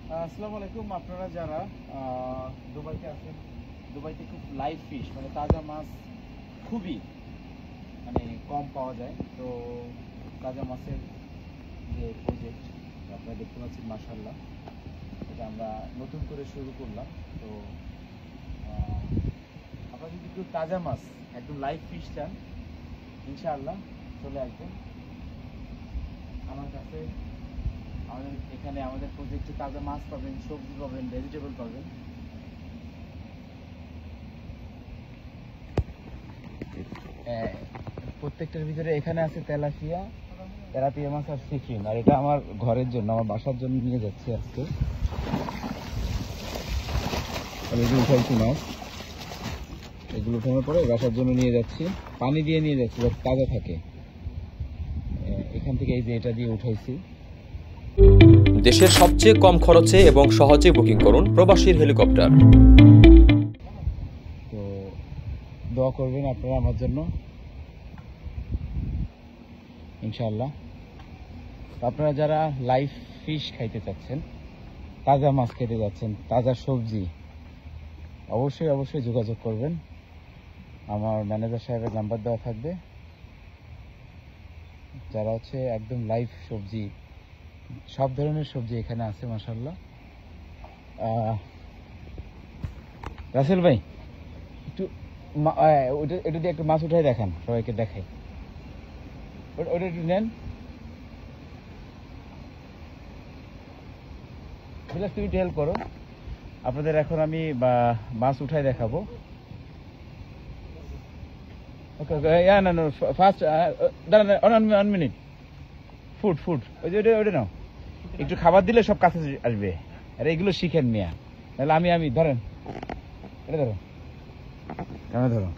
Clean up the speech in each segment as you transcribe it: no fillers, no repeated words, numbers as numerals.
আসসালামু আলাইকুম। আপনারা যারা দুবাইতে আছেন, দুবাইতে খুব লাইভ ফিশ মানে তাজা মাছ খুবই মানে কম পাওয়া যায়। তো তাজা মাছের যে প্রজেক্ট আপনারা দেখতে পাচ্ছেন, মাশাআল্লাহ, এটা আমরা নতুন করে শুরু করলাম। তো আপনারা যদি একটু তাজা মাছ একদম লাইভ ফিশ চান, ইনশাআল্লাহ চলে আসবেন আমার কাছে। আমাদের এখানে আমাদের প্রজেক্টে তাজা মাছ পাবেন, সবজি পাবেন, ভেজিটেবল পাবেন। প্রত্যেকটার ভিতরে এখানে আছে তেলাপিয়া মাছ আর সিফিন। আর এটা আমার ঘরের জন্য, আমার বাসার জন্য নিয়ে যাচ্ছি আজকে। উঠাইছি মাছ, এগুলো উঠানোর পরে বাসার জন্য নিয়ে যাচ্ছি, পানি দিয়ে নিয়ে যাচ্ছি যাতে তাজা থাকে। এখান থেকে এই যে এটা দিয়ে উঠাইছি। দেশের সবচেয়ে কম খরচে এবং সহজে বুকিং করুন প্রবাসীর হেলিকপ্টার। তো দোয়া করবেন আপনারা আমার জন্য, ইনশাআল্লাহ। আপনারা যারা লাইভ ফিশ খাইতে চাচ্ছেন, তাজা মাছ খেতে যাচ্ছেন, তাজা সবজি, অবশ্যই অবশ্যই যোগাযোগ করবেন। আমার ম্যানেজার সাহেবের নাম্বার দেওয়া থাকবে। যারা হচ্ছে একদম লাইভ সবজি, সব ধরনের সবজি এখানে আছে, মাশাআল্লাহ। রাসেল ভাই, একটু এটা দিয়ে একটু মাছ উঠাই দেখান, সবাইকে দেখাই। ওটা একটু নেন, তুমি একটু হেল্প করো। আপনাদের এখন আমি মাছ উঠাই দেখাবো। ওকে ওকে, না না, ফার্স্ট দাঁড়ান, 1 মিনিট। ফুড ওই যে ওটা নাও, একটু খাবার দিলে সব কাছে আসবে। আর এগুলো শিখেন মিয়া, তাহলে আমি ধরেন, এটা ধরো, ক্যামেরা ধরো।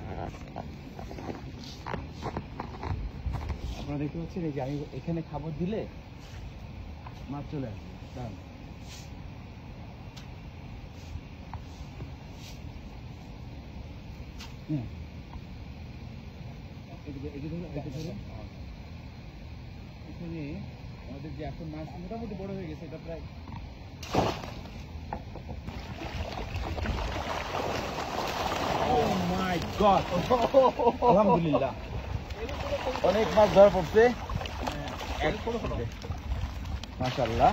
আপনারা দেখতে পাচ্ছেন এই যে আমি এখানে খাবার দিলে মাছ চলে আসবে। দাঁড়ান, এখানে আমাদের যে এখন মাছ মোটামুটি বড় হয়ে গেছে, এটা প্রায় আলহামদুলিল্লাহ অনেক মাছ ধরা পড়ছে, মাশাআল্লাহ।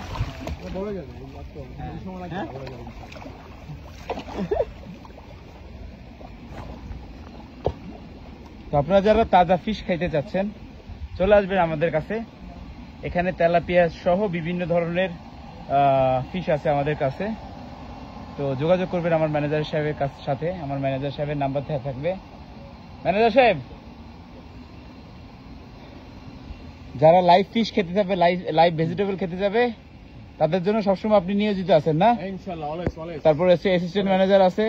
তো আপনারা যারা তাজা ফিশ খাইতে চাচ্ছেন, চলে আসবেন আমাদের কাছে। এখানে তেলাপিয়া সহ বিভিন্ন ধরনের ফিশ আছে আমাদের কাছে। তো যোগাযোগ করবেন আমার ম্যানেজার সাহেবের সাথে। আমার ম্যানেজার সাহেবের নাম্বার দেওয়া থাকবে। ম্যানেজার সাহেব, যারা লাইভ ফিশ খেতে যাবে, লাইভ ভেজিটেবল খেতে যাবে, তাদের জন্য সবসময় আপনি নিয়োজিত আছেন না? ইনশাআল্লাহ, অলওয়েজ। তারপরে অ্যাসিস্ট্যান্ট ম্যানেজার আছে,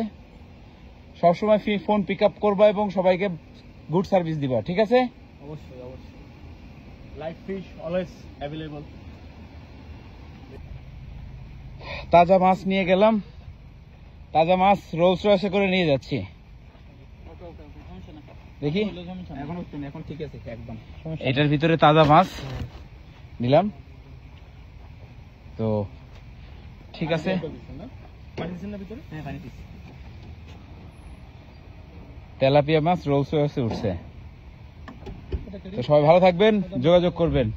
সবসময় ফোন পিক আপ করবা এবং সবাইকে গুড সার্ভিস দিবা, ঠিক আছে? অবশ্যই লাইভ ফিশ অলওয়েজ অ্যাভেলেবল। তাজা মাছ নিয়ে গেলাম, তাজা মাছ রোলস রয়েসে করে নিয়ে যাচ্ছি। দেখি, এখন ঠিক আছে একদম। এটার ভিতরে তাজা মাছ নিলাম। তো ঠিক আছে, তেলাপিয়া মাছ রোলস রয়েসে উঠছে। তো সবাই ভালো থাকবেন, যোগাযোগ করবেন।